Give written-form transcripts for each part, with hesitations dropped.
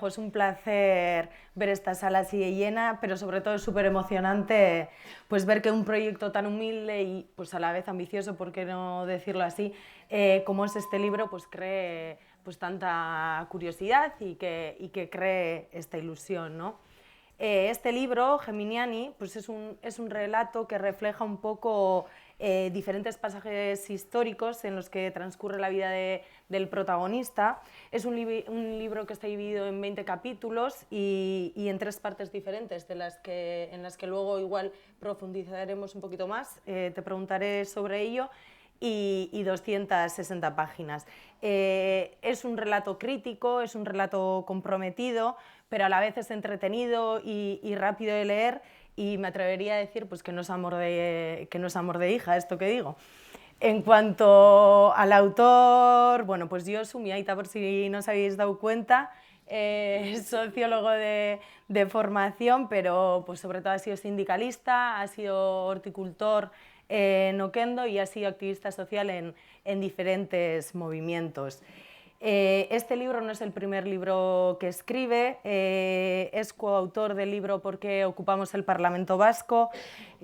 pues un placer ver esta sala así llena, pero sobre todo es súper emocionante pues ver que un proyecto tan humilde y pues a la vez ambicioso, por qué no decirlo así, como es este libro, pues cree pues tanta curiosidad y que cree esta ilusión, ¿no? Este libro, Geminiani, pues es un relato que refleja un poco diferentes pasajes históricos en los que transcurre la vida del protagonista. Es un libro que está dividido en 20 capítulos y en 3 partes diferentes, en las que luego igual profundizaremos un poquito más, te preguntaré sobre ello, y 260 páginas. Es un relato crítico, es un relato comprometido, pero a la vez es entretenido y rápido de leer, y me atrevería a decir pues, que no es amor de hija, esto que digo. En cuanto al autor, bueno, pues Josu, mi aita, por si no os habéis dado cuenta, es sociólogo de formación, pero pues sobre todo ha sido sindicalista, ha sido horticultor en Oquendo y ha sido activista social en diferentes movimientos. Este libro no es el primer libro que escribe, es coautor del libro ¿Por qué ocupamos el Parlamento Vasco?,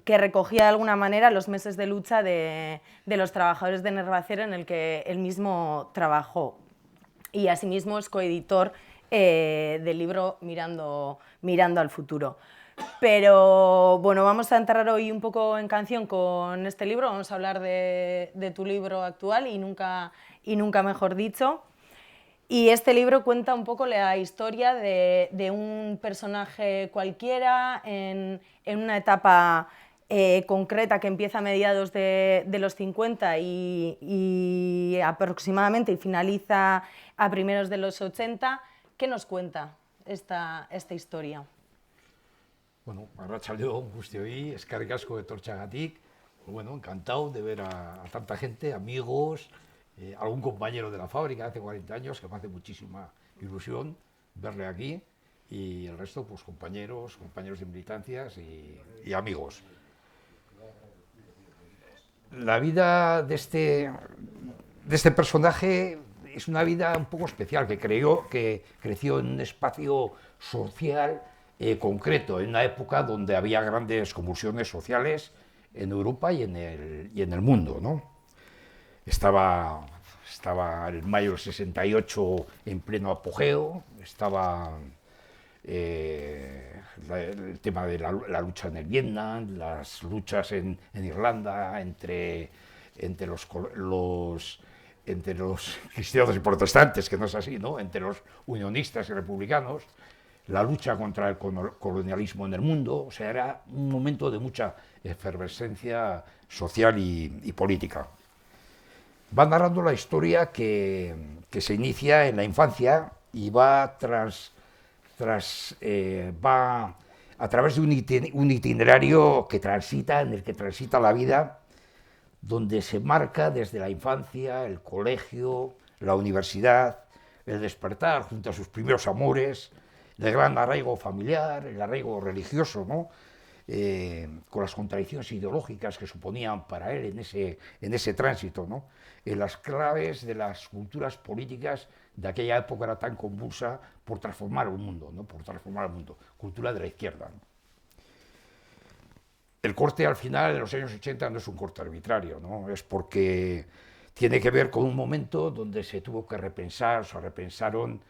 que recogía de alguna manera los meses de lucha de los trabajadores de Nervacero, en el que él mismo trabajó. Y asimismo es coeditor del libro Mirando al futuro. Pero bueno, vamos a entrar hoy un poco en canción con este libro, vamos a hablar de tu libro actual, y nunca mejor dicho. Y este libro cuenta un poco la historia de un personaje cualquiera en una etapa concreta que empieza a mediados de los 50 y aproximadamente y finaliza a primeros de los 80. ¿Qué nos cuenta esta historia? Bueno, arratsaldeon guztioi, eskerrik asko etortxagatik. Bueno, encantado de ver a tanta gente, amigos, algún compañero de la fábrica hace 40 años, que me hace muchísima ilusión verle aquí, y el resto, pues compañeros de militancias y amigos. La vida de este personaje es una vida un poco especial, que creció en un espacio social concreto, en una época donde había grandes convulsiones sociales en Europa y en el mundo, ¿no? Estaba el mayo del 68 en pleno apogeo, estaba el tema de la lucha en el Vietnam, las luchas en Irlanda entre los cristianos y protestantes, que no es así, ¿no? Entre los unionistas y republicanos, la lucha contra el colonialismo en el mundo. O sea, era un momento de mucha efervescencia social y política. Va narrando la historia que se inicia en la infancia y va a través de un itinerario en el que transita la vida, donde se marca desde la infancia, el colegio, la universidad, el despertar junto a sus primeros amores, el gran arraigo familiar, el arraigo religioso, ¿no? Con las contradicciones ideológicas que suponían para él en ese tránsito, ¿no? En las claves de las culturas políticas de aquella época era tan convulsa por transformar el mundo, ¿no? Cultura de la izquierda, ¿no? El corte al final de los años 80 no es un corte arbitrario, ¿no? Es porque tiene que ver con un momento donde se tuvo que repensaron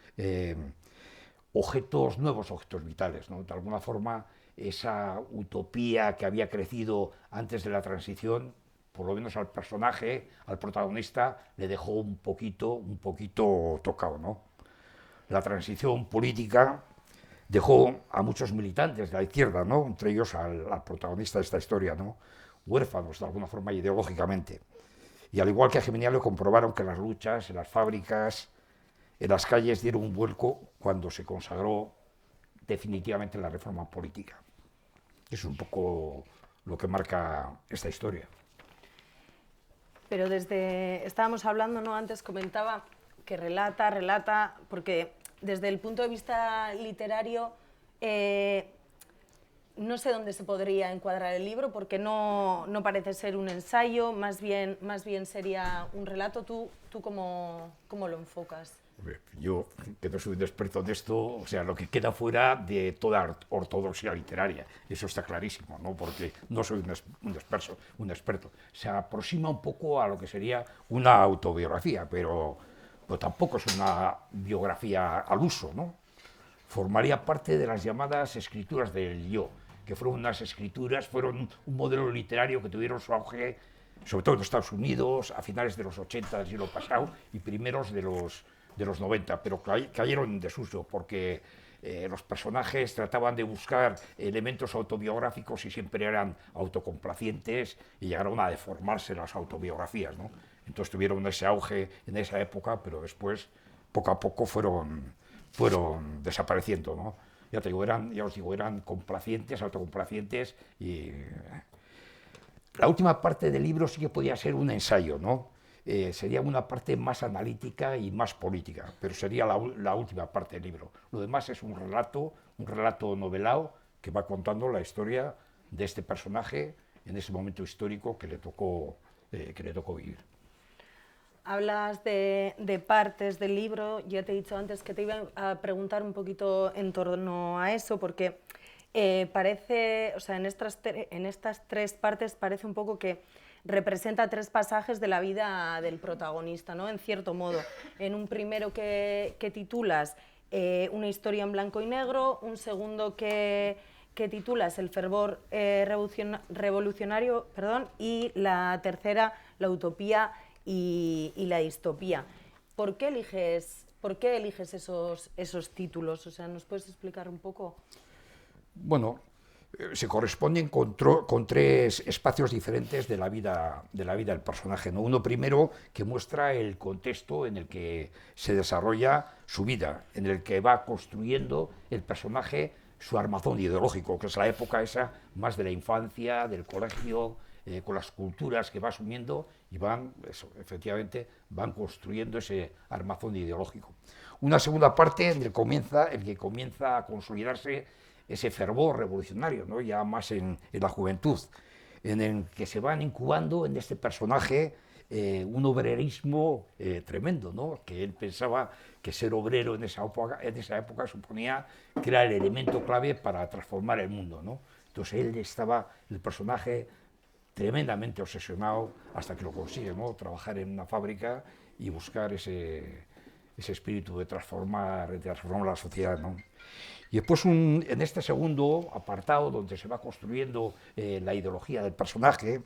nuevos objetos vitales, ¿no? De alguna forma, esa utopía que había crecido antes de la transición, por lo menos al personaje, al protagonista, le dejó un poquito tocado, ¿no? La transición política dejó a muchos militantes de la izquierda, ¿no? Entre ellos al protagonista de esta historia, ¿no? Huérfanos, de alguna forma, ideológicamente. Y al igual que a Geminiani, comprobaron que las luchas en las fábricas, en las calles, dieron un vuelco cuando se consagró definitivamente la reforma política. Es un poco lo que marca esta historia. Pero estábamos hablando, ¿no? Antes comentaba que relata, porque desde el punto de vista literario no sé dónde se podría encuadrar el libro, porque no parece ser un ensayo, más bien sería un relato. ¿Tú cómo lo enfocas? Yo, que no soy un experto en esto, o sea, lo que queda fuera de toda ortodoxia literaria, eso está clarísimo, ¿no? Porque no soy un experto. Se aproxima un poco a lo que sería una autobiografía, pero tampoco es una biografía al uso, ¿no? Formaría parte de las llamadas escrituras del yo, que fueron unas escrituras, fueron un modelo literario que tuvieron su auge, sobre todo en Estados Unidos, a finales de los 80 del siglo pasado y primeros de los 90, pero cayeron en desuso porque los personajes trataban de buscar elementos autobiográficos y siempre eran autocomplacientes y llegaron a deformarse las autobiografías, ¿no? Entonces tuvieron ese auge en esa época, pero después, poco a poco, fueron desapareciendo, ¿no? Ya te digo, ya os digo, eran complacientes, autocomplacientes y la última parte del libro sí que podía ser un ensayo, ¿no? Sería una parte más analítica y más política, pero sería la última parte del libro. Lo demás es un relato novelado que va contando la historia de este personaje en ese momento histórico que le tocó vivir. Hablas de partes del libro, ya te he dicho antes que te iba a preguntar un poquito en torno a eso, porque parece, o sea, en estas tres partes parece un poco que representa tres pasajes de la vida del protagonista, ¿no? En cierto modo. En un primero que titulas Una historia en blanco y negro, un segundo que titulas El fervor revolucionario, perdón, y la tercera, La utopía y la distopía. ¿Por qué eliges esos títulos? O sea, ¿nos puedes explicar un poco? Bueno, se corresponden con tres espacios diferentes de la vida del personaje, ¿no? Uno primero que muestra el contexto en el que se desarrolla su vida, en el que va construyendo el personaje su armazón ideológico, que es la época esa más de la infancia, del colegio, con las culturas que va asumiendo y efectivamente van construyendo ese armazón ideológico. Una segunda parte en el que comienza a consolidarse ese fervor revolucionario, ¿no? Ya más en la juventud, en el que se van incubando en este personaje un obrerismo tremendo, ¿no? Que él pensaba que ser obrero en esa época suponía que era el elemento clave para transformar el mundo, ¿no? Entonces el personaje, tremendamente obsesionado hasta que lo consigue, ¿no? Trabajar en una fábrica y buscar ese espíritu de transformar la sociedad, ¿no? Y después en este segundo apartado, donde se va construyendo la ideología del personaje,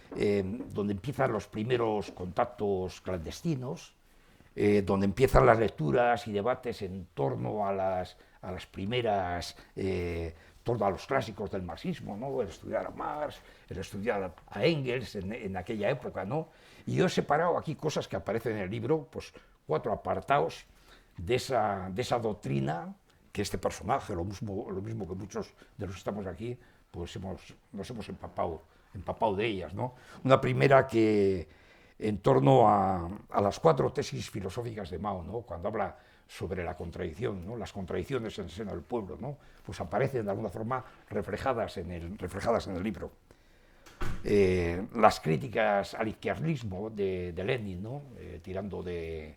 donde empiezan los primeros contactos clandestinos, donde empiezan las lecturas y debates en torno a las primeras, torno a los clásicos del marxismo, ¿no? El estudiar a Marx, el estudiar a Engels en aquella época, ¿no? Y yo he separado aquí cosas que aparecen en el libro, pues 4 apartados de esa doctrina que este personaje, lo mismo que muchos de los que estamos aquí, pues nos hemos empapado de ellas, ¿no? Una primera que en torno a las 4 tesis filosóficas de Mao, ¿no? Cuando habla sobre la contradicción, ¿no? Las contradicciones en el seno del pueblo, ¿no? Pues aparecen de alguna forma reflejadas en el libro. Las críticas al izquierdismo de Lenin, ¿no? Tirando del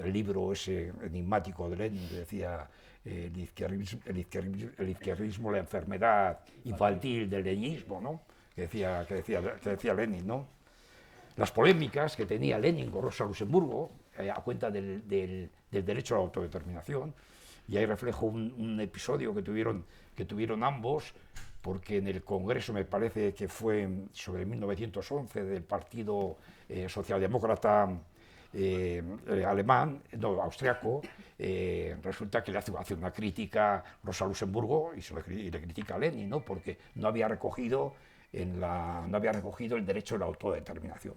libro ese enigmático de Lenin que decía el izquierdismo, la enfermedad infantil del leninismo, ¿no? que decía Lenin, ¿no? Las polémicas que tenía Lenin con Rosa Luxemburgo a cuenta del derecho a la autodeterminación, y ahí reflejo un episodio que tuvieron ambos, porque en el Congreso, me parece que fue sobre 1911, del Partido Socialdemócrata austriaco, resulta que le hace una crítica Rosa Luxemburgo y le critica a Lenin, ¿no? Porque no había recogido el derecho a la autodeterminación.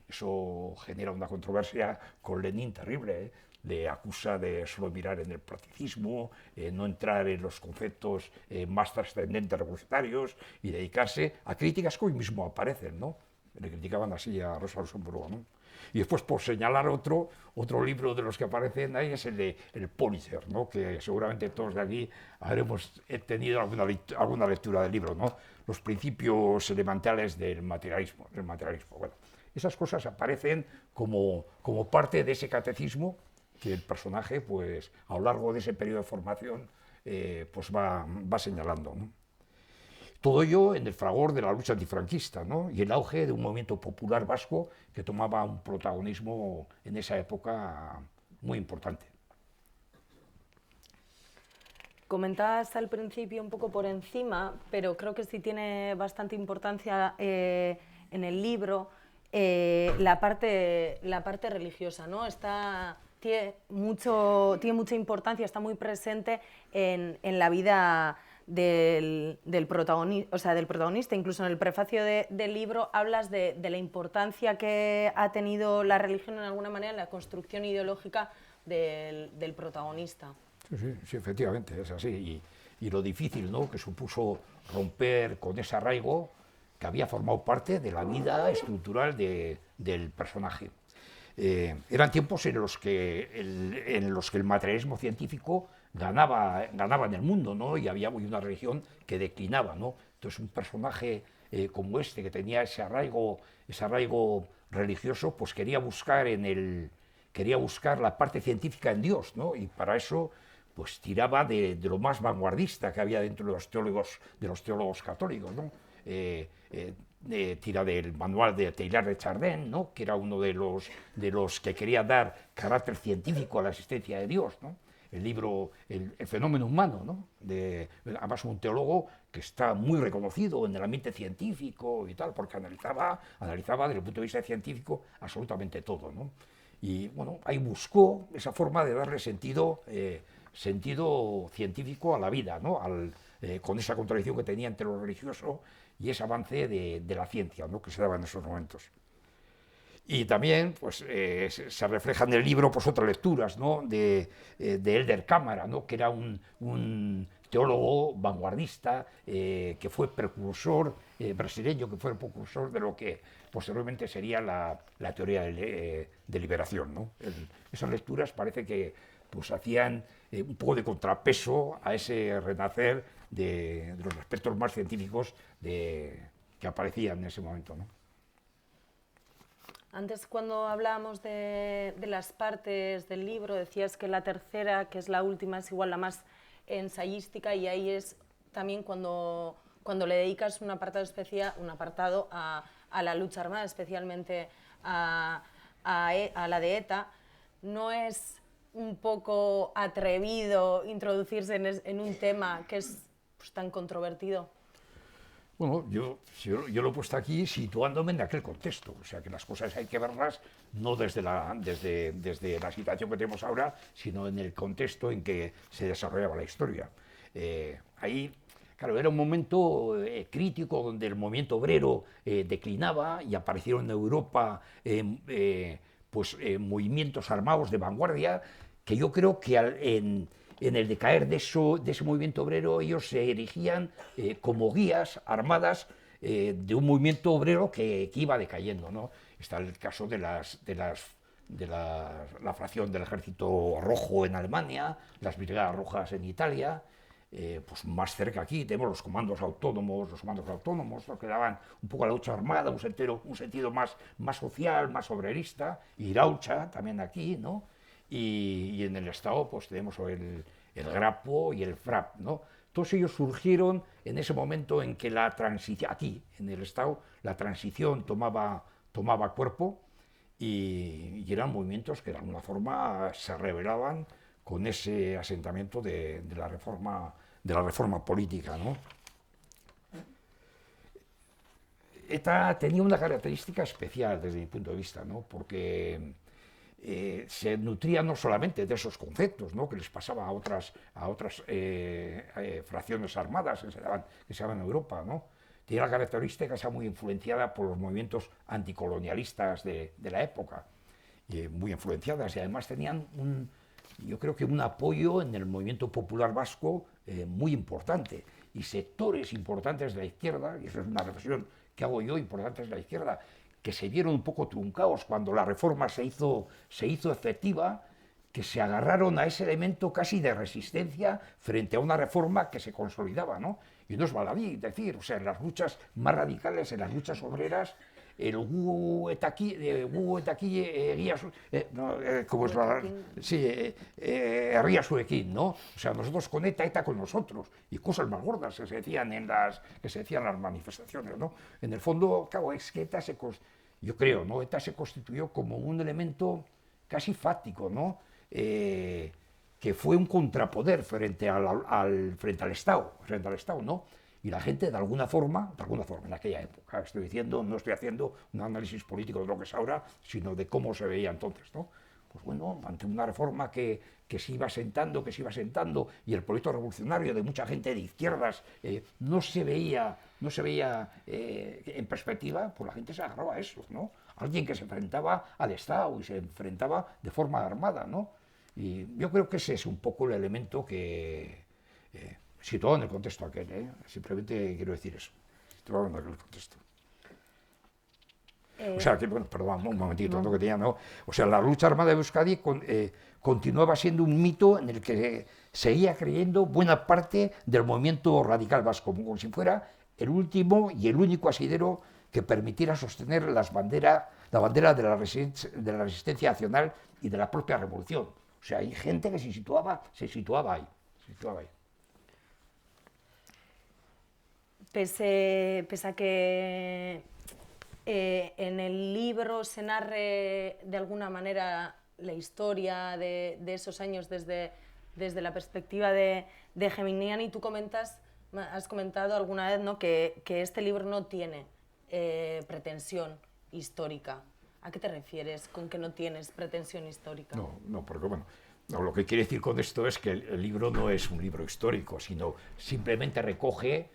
Eso genera una controversia con Lenin terrible, ¿eh? Le acusa de solo mirar en el practicismo, no entrar en los conceptos más trascendentes revolucionarios y dedicarse a críticas que hoy mismo aparecen, ¿no? Le criticaban así a Rosa Luxemburgo, ¿no? Y después, por señalar otro libro de los que aparecen ahí, es el de el Pulitzer, ¿no? Que seguramente todos de aquí habremos tenido alguna lectura del libro, ¿no? Los principios elementales del materialismo. Bueno, esas cosas aparecen como parte de ese catecismo que el personaje, pues, a lo largo de ese periodo de formación, pues va señalando, ¿no? Todo ello en el fragor de la lucha antifranquista, ¿no? Y el auge de un movimiento popular vasco que tomaba un protagonismo en esa época muy importante. Comentabas al principio un poco por encima, pero creo que sí tiene bastante importancia en el libro la parte religiosa, ¿no? Tiene mucha importancia, está muy presente en la vida del protagonista. Incluso en el prefacio del libro hablas de la importancia que ha tenido la religión en alguna manera en la construcción ideológica del protagonista. Sí, efectivamente, es así. Y lo difícil, ¿no?, que supuso romper con ese arraigo que había formado parte de la vida estructural del personaje. Eran tiempos en los que el materialismo científico ganaba en el mundo, ¿no? Y había una religión que declinaba, ¿no? Entonces un personaje como este, que tenía ese arraigo religioso, pues quería buscar la parte científica en Dios, ¿no? Y para eso pues tiraba de lo más vanguardista que había dentro de los teólogos católicos, ¿no? Tira del manual de Teilhard de Chardin, ¿no?, que era uno de los que quería dar carácter científico a la existencia de Dios, ¿no? El libro El fenómeno humano, ¿no?, además un teólogo que está muy reconocido en el ambiente científico y tal, porque analizaba desde el punto de vista científico absolutamente todo, ¿no? Y bueno, ahí buscó esa forma de darle sentido científico a la vida, ¿no? Con esa contradicción que tenía entre lo religioso y ese avance de la ciencia, ¿no?, que se daba en esos momentos. Y también pues, se refleja en el libro pues, otras lecturas, ¿no?, de Helder Cámara, ¿no?, que era un teólogo vanguardista que fue precursor brasileño, que fue el precursor de lo que posteriormente sería la teoría de liberación, ¿no? Esas lecturas parece que pues, hacían un poco de contrapeso a ese renacer de los aspectos más científicos que aparecían en ese momento, ¿no? Antes, cuando hablábamos de las partes del libro, decías que la tercera, que es la última, es igual la más ensayística, y ahí es también cuando le dedicas un apartado especial, a la lucha armada, especialmente a la de ETA. ¿No es un poco atrevido introducirse en un tema que es pues, tan controvertido? Bueno, yo lo he puesto aquí situándome en aquel contexto, o sea que las cosas hay que verlas no desde la situación que tenemos ahora, sino en el contexto en que se desarrollaba la historia. Ahí, claro, era un momento crítico donde el movimiento obrero declinaba y aparecieron en Europa movimientos armados de vanguardia que yo creo que en el decaer de ese movimiento obrero ellos se erigían como guías armadas de un movimiento obrero que iba decayendo, ¿no? Está el caso de la fracción del Ejército Rojo en Alemania, las Brigadas Rojas en Italia. Pues más cerca aquí tenemos los comandos autónomos, los que daban un poco a la lucha armada, un sentido más social, más obrerista, Iraucha también aquí, ¿no? Y en el Estado pues tenemos el Grapo y el FRAP, ¿no? Todos ellos surgieron en ese momento en que la transición, aquí en el Estado, la transición tomaba cuerpo y eran movimientos que de alguna forma se rebelaban con ese asentamiento de la reforma política, ¿no? ETA tenía una característica especial desde mi punto de vista, ¿no? Porque se nutría no solamente de esos conceptos, ¿no?, que les pasaba a otras fracciones armadas que se daban en Europa, ¿no? Tiene la característica que sea muy influenciada por los movimientos anticolonialistas de la época, muy influenciadas, y además tenían yo creo que un apoyo en el movimiento popular vasco muy importante, y sectores importantes de la izquierda, y eso es una reflexión que hago yo, importantes de la izquierda, que se vieron un poco truncados cuando la reforma se hizo efectiva, que se agarraron a ese elemento casi de resistencia frente a una reforma que se consolidaba, ¿no? Y no es baladí decir, o sea, en las luchas más radicales, en las luchas obreras, el Gu Etaki, Egia ¿cómo es la? Sí, Herria Suequín, ¿no? O sea, nosotros con ETA, ETA con nosotros, y cosas más gordas que se decían en las manifestaciones, ¿no? En el fondo, claro, es que ETA yo creo, ¿no? ETA se constituyó como un elemento casi fáctico, ¿no? Que fue un contrapoder frente al Estado, ¿no? Y la gente, de alguna forma, en aquella época, estoy diciendo, no estoy haciendo un análisis político de lo que es ahora, sino de cómo se veía entonces, ¿no? Pues bueno, ante una reforma que se iba sentando, y el proyecto revolucionario de mucha gente de izquierdas no se veía en perspectiva, pues la gente se agarraba a eso, ¿no? Alguien que se enfrentaba al Estado y se enfrentaba de forma armada, ¿no? Y yo creo que ese es un poco el elemento que... situado en el contexto aquel, simplemente quiero decir eso, situado en aquel contexto. O sea, que, bueno, perdón, un momentito, no. Que tenía, ¿no? O sea, la lucha armada de Euskadi continuaba siendo un mito en el que seguía creyendo buena parte del movimiento radical vasco, como si fuera el último y el único asidero que permitiera sostener la bandera de la resistencia nacional y de la propia revolución. O sea, hay gente que se situaba ahí. Pese a que en el libro se narre de alguna manera la historia de esos años desde la perspectiva de Geminiani, tú has comentado alguna vez, ¿no?, que este libro no tiene pretensión histórica. ¿A qué te refieres con que no tienes pretensión histórica? No, porque bueno, lo que quiere decir con esto es que el libro no es un libro histórico, sino simplemente recoge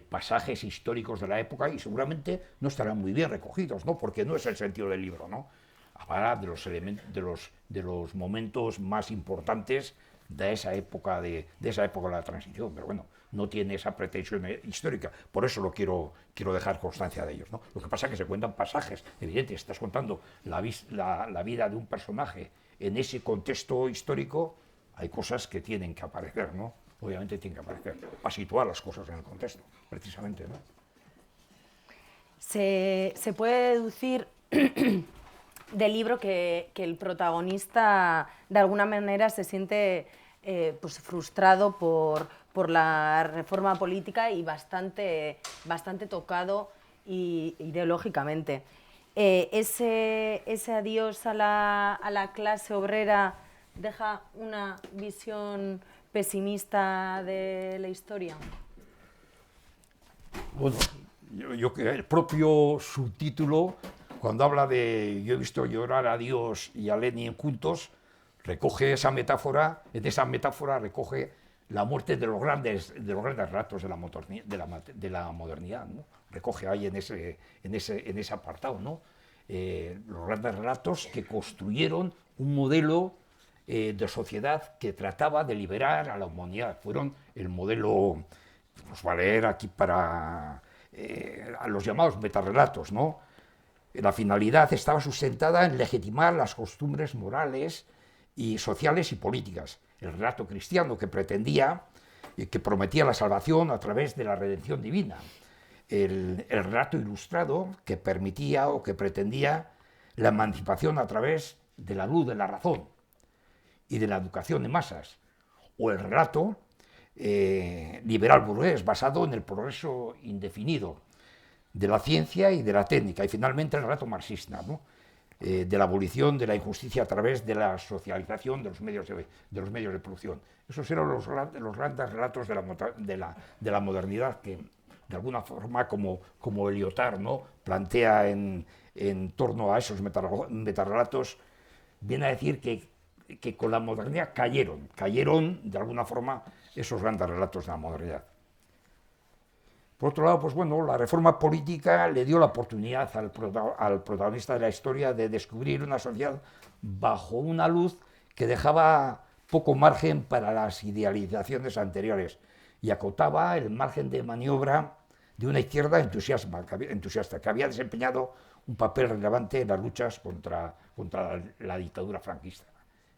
pasajes históricos de la época y seguramente no estarán muy bien recogidos, ¿no? Porque no es el sentido del libro, ¿no? Hablará de los momentos más importantes de esa época de la transición, pero bueno, no tiene esa pretensión histórica, por eso quiero dejar constancia de ellos, ¿no? Lo que pasa es que se cuentan pasajes, evidente, estás contando la vida de un personaje en ese contexto histórico, hay cosas que tienen que aparecer, ¿no? Obviamente tienen que aparecer, para situar las cosas en el contexto, precisamente, ¿no? Se puede deducir del libro que el protagonista de alguna manera se siente pues frustrado por la reforma política y bastante tocado ideológicamente. Ese adiós a la clase obrera deja una visión pesimista de la historia. Bueno, el propio subtítulo, cuando habla de yo he visto llorar a Dios y a Lenin juntos, recoge esa metáfora, en esa metáfora recoge la muerte de los grandes relatos de la modernidad, ¿no? Recoge ahí en ese apartado, ¿no? Los grandes relatos que construyeron un modelo de sociedad que trataba de liberar a la humanidad. Fueron el modelo, nos va a leer aquí para a los llamados metarrelatos, ¿no? La finalidad estaba sustentada en legitimar las costumbres morales y sociales y políticas. El relato cristiano que pretendía y que prometía la salvación a través de la redención divina. El relato ilustrado que permitía o que pretendía la emancipación a través de la luz de la razón y de la educación de masas, o el relato liberal burgués basado en el progreso indefinido de la ciencia y de la técnica, y finalmente el relato marxista, ¿no? De la abolición de la injusticia a través de la socialización de los medios de producción. Esos eran los grandes relatos de la modernidad que, de alguna forma, como Lyotard, ¿no?, plantea en torno a esos metarrelatos, viene a decir que con la modernidad cayeron de alguna forma esos grandes relatos de la modernidad. Por otro lado, pues bueno, la reforma política le dio la oportunidad al protagonista de la historia de descubrir una sociedad bajo una luz que dejaba poco margen para las idealizaciones anteriores y acotaba el margen de maniobra de una izquierda entusiasta que había desempeñado un papel relevante en las luchas contra la dictadura franquista.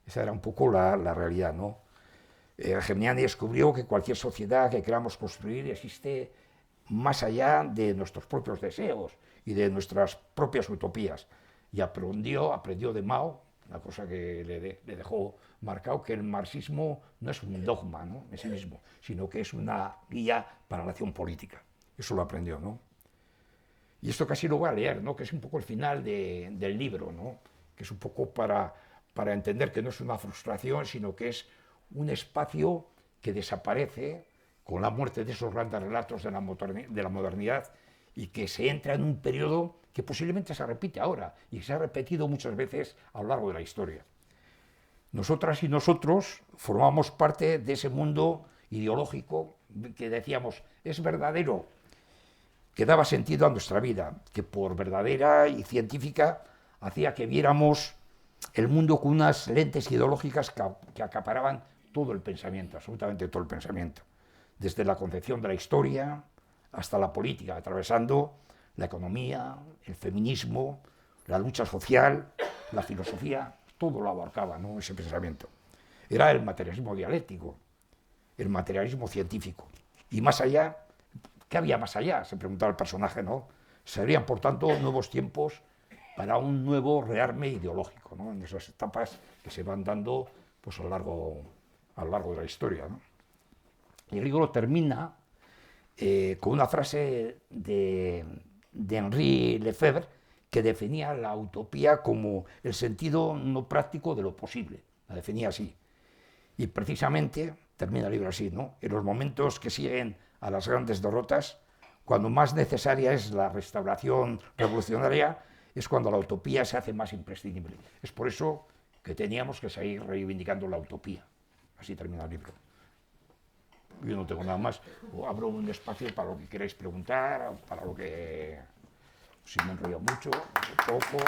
Esa era un poco la realidad, ¿no? Geminiani descubrió que cualquier sociedad que queramos construir existe más allá de nuestros propios deseos y de nuestras propias utopías. Y aprendió de Mao, una cosa que le dejó marcado, que el marxismo no es un dogma, ¿no?, en sí mismo, sino que es una guía para la acción política. Eso lo aprendió, ¿no? Y esto casi lo voy a leer, ¿no?, que es un poco el final del libro, ¿no?, que es un poco para entender que no es una frustración, sino que es un espacio que desaparece con la muerte de esos grandes relatos de la modernidad y que se entra en un periodo que posiblemente se repite ahora y que se ha repetido muchas veces a lo largo de la historia. Nosotras y nosotros formamos parte de ese mundo ideológico que decíamos es verdadero, que daba sentido a nuestra vida, que por verdadera y científica hacía que viéramos el mundo con unas lentes ideológicas que acaparaban todo el pensamiento, absolutamente todo el pensamiento, desde la concepción de la historia hasta la política, atravesando la economía, el feminismo, la lucha social, la filosofía, todo lo abarcaba, ¿no?, ese pensamiento. Era el materialismo dialéctico, el materialismo científico. Y más allá, ¿qué había más allá?, se preguntaba el personaje, ¿no? Serían, por tanto, nuevos tiempos para un nuevo rearme ideológico, ¿no?, en esas etapas que se van dando pues, a lo largo de la historia, ¿no? Y el libro termina con una frase de Henri Lefebvre que definía la utopía como el sentido no práctico de lo posible, la definía así. Y precisamente termina el libro así, ¿no? En los momentos que siguen a las grandes derrotas, cuando más necesaria es la restauración revolucionaria, es cuando la utopía se hace más imprescindible. Es por eso que teníamos que seguir reivindicando la utopía. Así termina el libro. Yo no tengo nada más. Abro un espacio para lo que queráis preguntar, para lo que... Si me he enrollado mucho, poco...